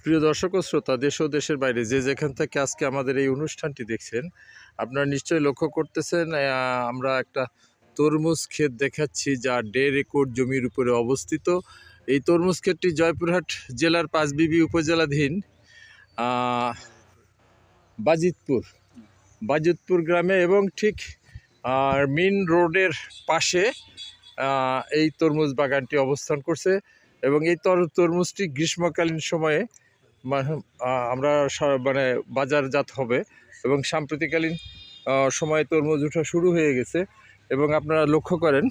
প্রিয় দর্শক ও শ্রোতা, দেশ ও দেশের বাইরে যে যেখান থেকে আজকে আমাদের এই অনুষ্ঠানটি দেখছেন, আপনারা নিশ্চয়ই লক্ষ্য করতেছেন আমরা একটা তরমুজ ক্ষেত দেখাচ্ছি যা 1.5 একর জমির উপরে অবস্থিত। এই তরমুজ ক্ষেতটি জয়পুরহাট জেলার পাঁচবিবি উপজেলাধীন বাজিতপুর গ্রামে এবং ঠিক মেন রোডের পাশে এই তরমুজ বাগানটি অবস্থান করছে। এবং এই তরমুজটি গ্রীষ্মকালীন সময়ে আমরা মানে বাজারজাত হবে এবং সাম্প্রতিককালীন সময়ে তরমুজ ওঠা শুরু হয়ে গেছে। এবং আপনারা লক্ষ্য করেন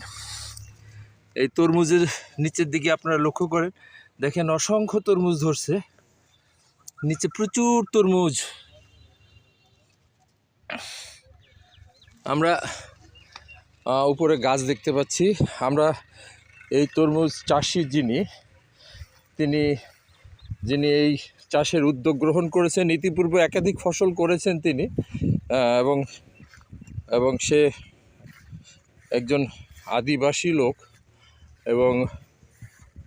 এই তরমুজের নিচের দিকে, আপনারা লক্ষ্য করেন, দেখেন অসংখ্য তরমুজ ধরছে, নিচে প্রচুর তরমুজ। আমরা উপরে গাছ দেখতে পাচ্ছি। আমরা এই তরমুজ চাষি যিনি এই চাষের উদ্যোগ গ্রহণ করেছেন, ইতিপূর্বে একাধিক ফসল করেছেন তিনি, এবং সে একজন আদিবাসী লোক এবং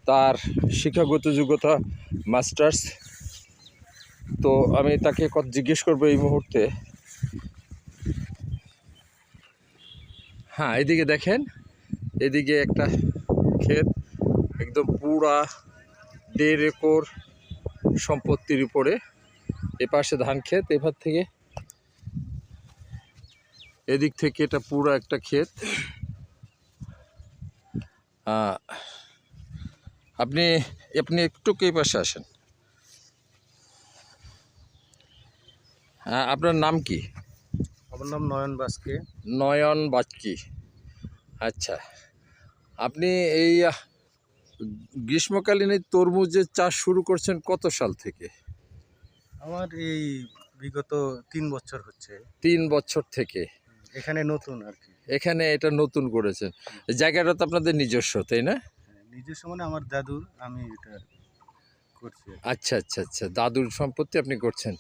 তার শিক্ষাগত যোগ্যতা মাস্টার্স। তো আমি তাকে জিজ্ঞেস করবো এই মুহূর্তে। হ্যাঁ, এদিকে দেখেন, এদিকে একটা ক্ষেত একদম পুরা 1.5 একর সম্পত্তির উপরে। এপাশে ধান ক্ষেত, এবার থেকে এদিক থেকে এটা পুরো একটা ক্ষেত। আপনি একটু এই পাশে আসেন। হ্যাঁ, আপনার নাম কি? আমার নাম নয়ন বাস্কে। নয়ন বাস্কি। আচ্ছা, আপনি এই গ্রীষ্মকালীন এই তরমুজের চাষ শুরু করছেন কত সাল থেকে? আমার এই বিগত 3 বছর হচ্ছে। 3 বছর থেকে এখানে নতুন আর কি। এখানে এটা নতুন করেছেন। জায়গাটা তো আপনাদের নিজস্ব, তাই না? নিজস্ব মানে আমার দাদুর, আমি এটা করছি। আচ্ছা আচ্ছা আচ্ছা, দাদুর সম্পত্তি আপনি করছেন।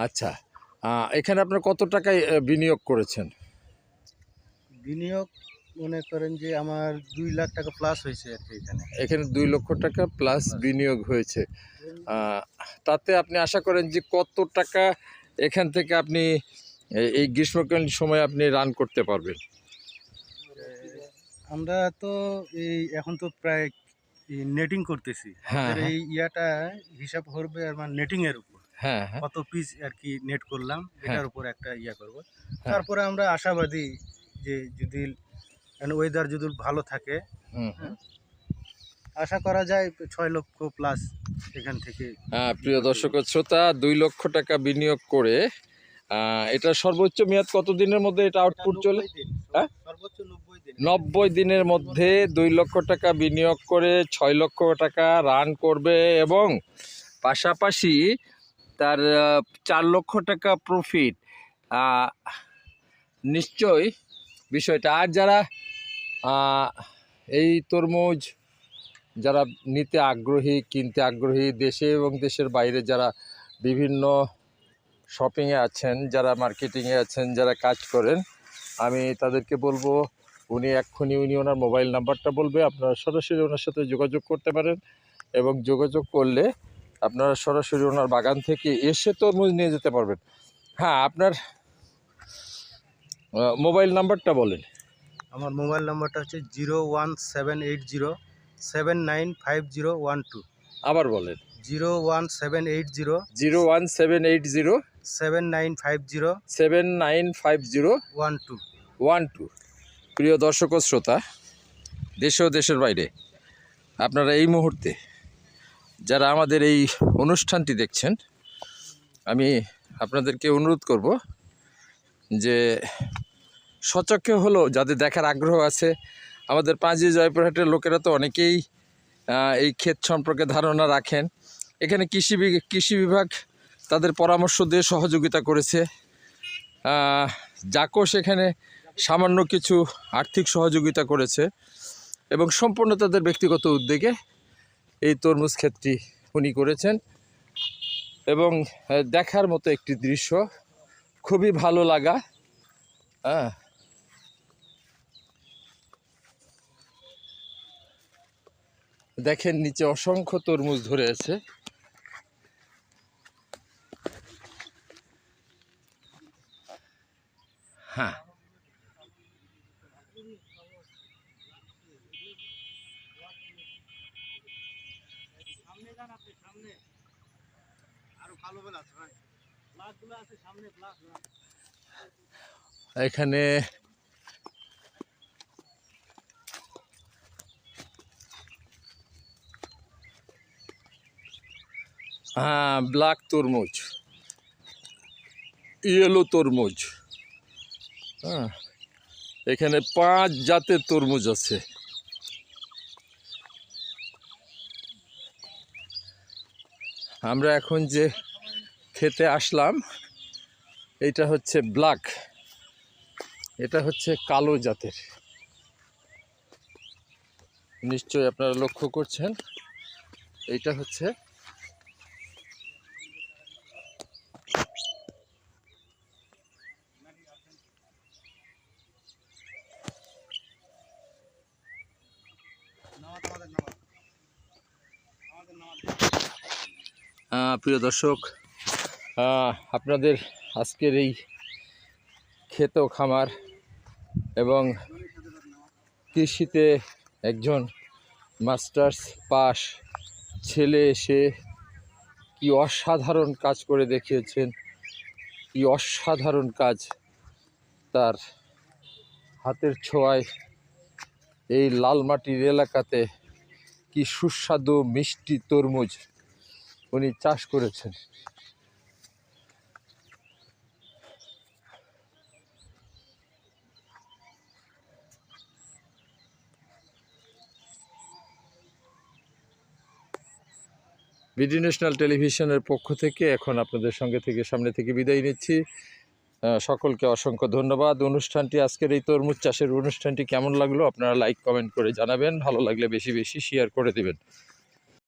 আচ্ছা, এখানে আপনার কত টাকায় বিনিয়োগ করেছেন? বিনিয়োগ মনে করেন যে আমার 2 লাখ টাকা প্লাস হয়েছে আর কি। এখানে 2 লক্ষ টাকা প্লাস বিনিয়োগ হয়েছে। তাতে আপনি আশা করেন যে কত টাকা এখান থেকে আপনি এই গ্রীষ্মকালীন সময় আপনি রান করতে পারবেন? আমরা তো এখন তো প্রায় নেটিং করতেছি। আমাদের এই ইয়াটা হিসাব করবে আমার নেটিং এর উপর। হ্যাঁ, কত পিস আর কি নেট করলাম এটার উপর একটা ইয়া করব। তারপরে আমরা আশাবাদী যে যদি ওয়েদার যদি ভালো থাকে, আশা করা যায় 6 লক্ষ প্লাস এখান থেকে। প্রিয় দর্শক ও শ্রোতা, 2 লক্ষ টাকা বিনিয়োগ করে এটা সর্বোচ্চ মেয়াদ কত দিনের মধ্যে এটা আউটপুট চলে? হ্যাঁ, সর্বোচ্চ 90 দিনের মধ্যে 2 লক্ষ টাকা বিনিয়োগ করে 6 লক্ষ টাকা রান করবে এবং পাশাপাশি তার 4 লক্ষ টাকা প্রফিট। নিশ্চয়ই বিষয়টা। আর যারা এই তরমুজ যারা নিতে আগ্রহী, কিনতে আগ্রহী, দেশে এবং দেশের বাইরে যারা বিভিন্ন শপিংয়ে আছেন, যারা মার্কেটিংয়ে আছেন, যারা কাজ করেন, আমি তাদেরকে বলবো উনি ওনার মোবাইল নাম্বারটা বলবে, আপনারা সরাসরি ওনার সাথে যোগাযোগ করতে পারেন এবং যোগাযোগ করলে আপনারা সরাসরি ওনার বাগান থেকে এসে তরমুজ নিয়ে যেতে পারবেন। হ্যাঁ, আপনার মোবাইল নাম্বারটা বলেন। আমার মোবাইল নাম্বারটা হচ্ছে 01780795012। আবার বলেন। 01780 01780 7950 প্রিয় দর্শক ও শ্রোতা, দেশে ও দেশের বাইরে আপনারা এই মুহূর্তে যারা আমাদের এই অনুষ্ঠানটি দেখছেন, আমি আপনাদেরকে অনুরোধ করব যে সচক্ষে হলো যাদের দেখার আগ্রহ আছে, আমাদের পাঁচই জয়পুরহাটের লোকেরা তো অনেকেই এই ক্ষেত সম্পর্কে ধারণা রাখেন। এখানে কৃষি বিভাগ তাদের পরামর্শ দিয়ে সহযোগিতা করেছে। জাকো সেখানে সামান্য কিছু আর্থিক সহযোগিতা করেছে এবং সম্পূর্ণ তাদের ব্যক্তিগত উদ্যোগে এই তরমুজ ক্ষেতটি উনি করেছেন। এবং দেখার মতো একটি দৃশ্য, খুবই ভালো লাগা। দেখেন নিচে অসংখ্য তরমুজ ধরে আছে। হ্যাঁ, সামনে যান আপনি, সামনে আরো ভালো ভালো আছে ভাই, ব্লাকগুলো আছে সামনে, ব্লাক এখানে হ্যাঁ ব্ল্যাক তরমুজ, ইয়েলো তরমুজ। হ্যাঁ, এখানে 5 জাতের তরমুজ আছে। আমরা এখন যে খেতে আসলাম এটা হচ্ছে ব্ল্যাক, এটা হচ্ছে কালো জাতের। নিশ্চয়ই আপনারা লক্ষ্য করছেন, এইটা হচ্ছে প্রিয় দর্শক, আপনাদের আজকের এই ক্ষেত খামার এবং কৃষিতে একজন মাস্টার্স পাস ছেলে এসে কি অসাধারণ কাজ করে দেখিয়েছেন, কি অসাধারণ কাজ তার হাতের ছোঁয়ায় এই লাল মাটির এলাকাতে কি সুস্বাদু মিষ্টি তরমুজ উনি চাষ করেছেন। বিডি ন্যাশনাল টেলিভিশনের পক্ষ থেকে এখন আপনাদের সামনে থেকে বিদায় নিচ্ছি। সকলকে অসংখ্য ধন্যবাদ। অনুষ্ঠানটি, আজকের এই তরমুজ চাষের অনুষ্ঠানটি কেমন লাগলো আপনারা লাইক কমেন্ট করে জানাবেন, ভালো লাগলে বেশি বেশি শেয়ার করে দেবেন।